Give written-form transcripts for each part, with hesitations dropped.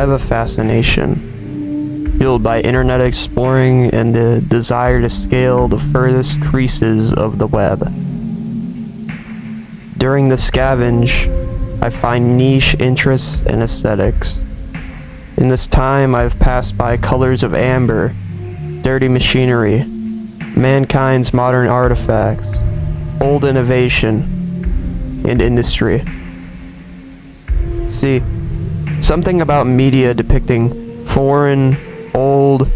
have a fascination, fueled by internet exploring and the desire to scale the furthest creases of the web. During the scavenge, I find niche interests and aesthetics. In this time, I've passed by colors of amber, dirty machinery, mankind's modern artifacts, old innovation, and industry. See, something about media depicting foreign, old,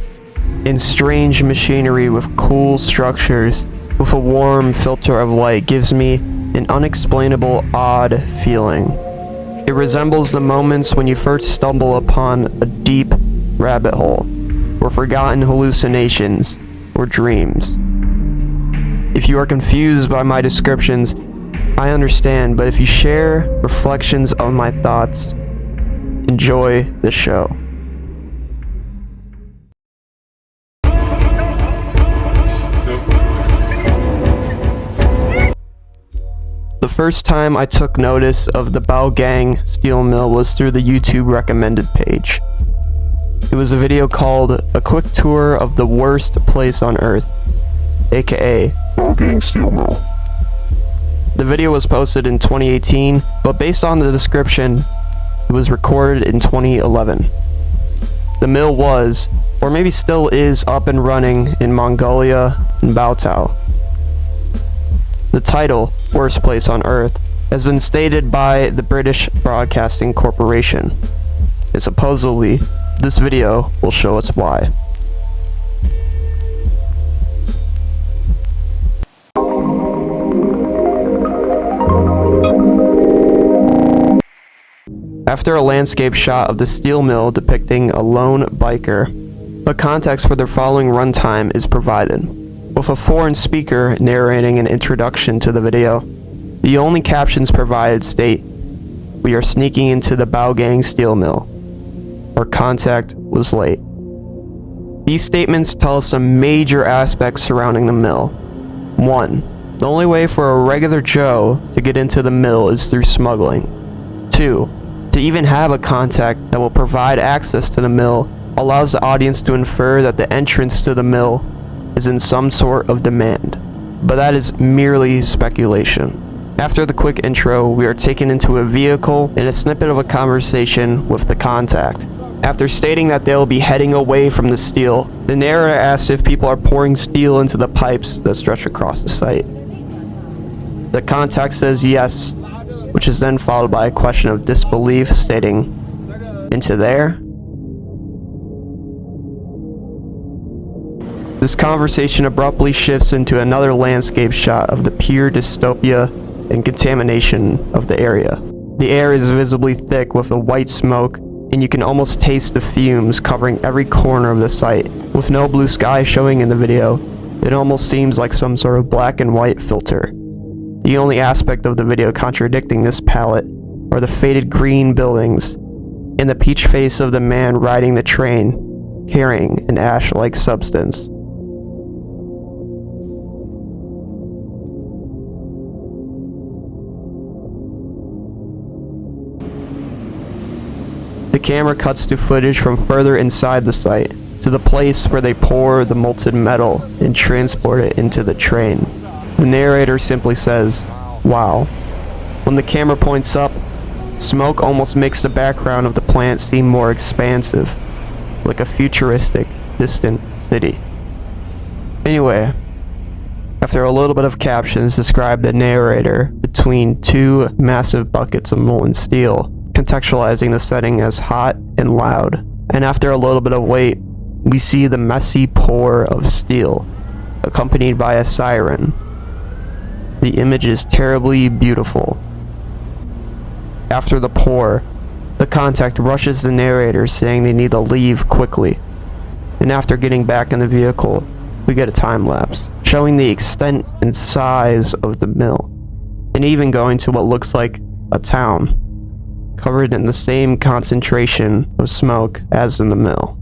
and strange machinery with cool structures with a warm filter of light gives me an unexplainable, odd feeling. It resembles the moments when you first stumble upon a deep rabbit hole, or forgotten hallucinations, or dreams. If you are confused by my descriptions, I understand, but if you share reflections of my thoughts, enjoy the show. The first time I took notice of the BaoGang steel mill was through the YouTube recommended page. It was a video called A Quick Tour of the Worst Place on Earth, aka BaoGang Steel Mill. The video was posted in 2018, but based on the description, it was recorded in 2011. The mill was, or maybe still is, up and running in Mongolia and Baotao. The title, Worst Place on Earth, has been stated by the British Broadcasting Corporation, and supposedly, this video will show us why. After a landscape shot of the steel mill depicting a lone biker, the context for the following runtime is provided, with a foreign speaker narrating an introduction to the video. The only captions provided state, "We are sneaking into the BaoGang steel mill," or "Contact was late." These statements tell us some major aspects surrounding the mill. 1. The only way for a regular Joe to get into the mill is through smuggling. 2. To even have a contact that will provide access to the mill allows the audience to infer that the entrance to the mill is in some sort of demand, but that is merely speculation. After the quick intro, we are taken into a vehicle and a snippet of a conversation with the contact. After stating that they'll be heading away from the steel, the narrator asks if people are pouring steel into the pipes that stretch across the site. The contact says yes, which is then followed by a question of disbelief stating, "Into there?" This conversation abruptly shifts into another landscape shot of the pure dystopia and contamination of the area. The air is visibly thick with a white smoke, and you can almost taste the fumes covering every corner of the site. With no blue sky showing in the video, it almost seems like some sort of black and white filter. The only aspect of the video contradicting this palette are the faded green buildings and the peach face of the man riding the train, carrying an ash-like substance. The camera cuts to footage from further inside the site, to the place where they pour the molten metal and transport it into the train. The narrator simply says, "Wow." When the camera points up, smoke almost makes the background of the plant seem more expansive, like a futuristic, distant city. Anyway, after a little bit of captions describe the narrator between two massive buckets of molten steel, contextualizing the setting as hot and loud. And after a little bit of wait, we see the messy pour of steel, accompanied by a siren. The image is terribly beautiful. After the pour, the contact rushes the narrator saying they need to leave quickly. And after getting back in the vehicle, we get a time lapse, showing the extent and size of the mill, and even going to what looks like a town, covered in the same concentration of smoke as in the mill.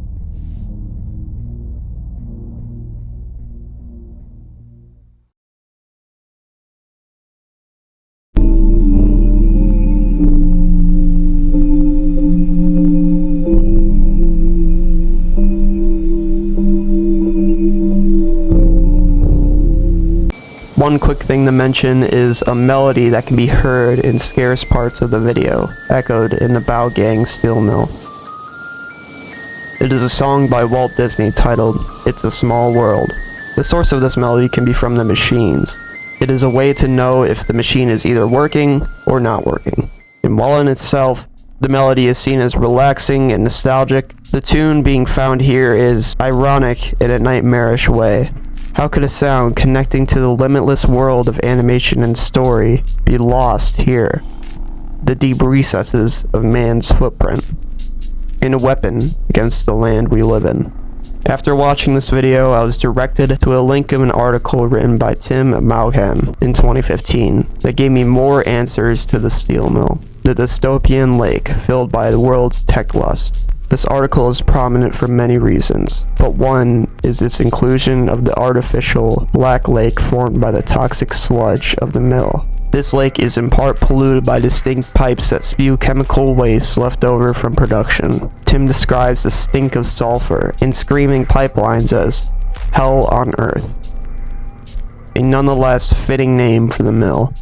One quick thing to mention is a melody that can be heard in scarce parts of the video, echoed in the BaoGang steel mill. It is a song by Walt Disney titled, "It's a Small World." The source of this melody can be from the machines. It is a way to know if the machine is either working or not working. And while in itself, the melody is seen as relaxing and nostalgic, the tune being found here is ironic in a nightmarish way. How could a sound connecting to the limitless world of animation and story be lost here? The deep recesses of man's footprint. And a weapon against the land we live in. After watching this video, I was directed to a link of an article written by BaoGang in 2015 that gave me more answers to the steel mill, the dystopian lake filled by the world's tech lust. This article is prominent for many reasons, but one is its inclusion of the artificial black lake formed by the toxic sludge of the mill. This lake is in part polluted by distinct pipes that spew chemical waste left over from production. Tim describes the stink of sulfur in screaming pipelines as hell on earth, a nonetheless fitting name for the mill.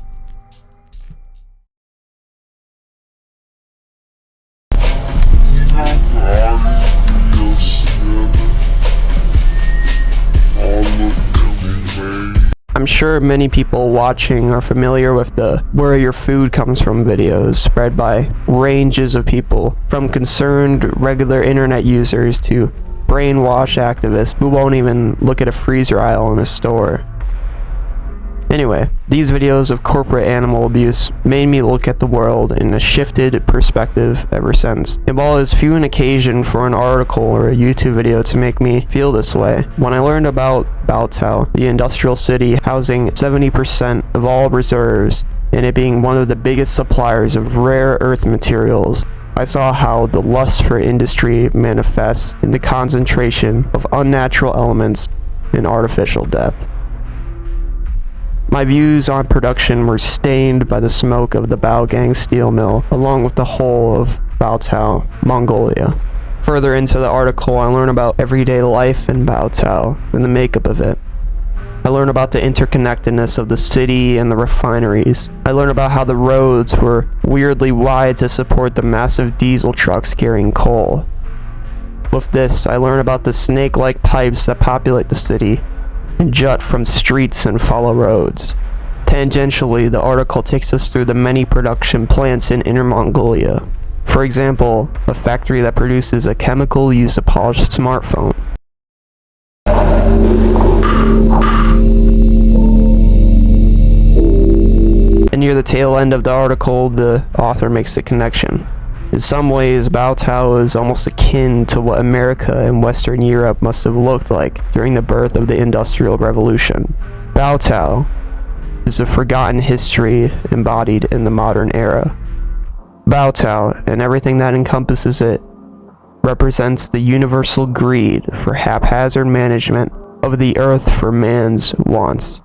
I'm sure many people watching are familiar with the "where your food comes from" videos spread by ranges of people, from concerned regular internet users to brainwash activists who won't even look at a freezer aisle in a store. Anyway, these videos of corporate animal abuse made me look at the world in a shifted perspective ever since. And while it is few an occasion for an article or a YouTube video to make me feel this way, when I learned about Baotou, the industrial city housing 70% of all reserves, and it being one of the biggest suppliers of rare earth materials, I saw how the lust for industry manifests in the concentration of unnatural elements and artificial death. My views on production were stained by the smoke of the BaoGang steel mill, along with the whole of Baotou, Mongolia. Further into the article, I learn about everyday life in Baotou and the makeup of it. I learn about the interconnectedness of the city and the refineries. I learn about how the roads were weirdly wide to support the massive diesel trucks carrying coal. With this, I learn about the snake-like pipes that populate the city and jut from streets and follow roads. Tangentially, the article takes us through the many production plants in Inner Mongolia. For example, a factory that produces a chemical used to polish smartphone. And near the tail end of the article, the author makes the connection. In some ways, Baotou is almost akin to what America and Western Europe must have looked like during the birth of the Industrial Revolution. Baotou is a forgotten history embodied in the modern era. Baotou, and everything that encompasses it, represents the universal greed for haphazard management of the earth for man's wants.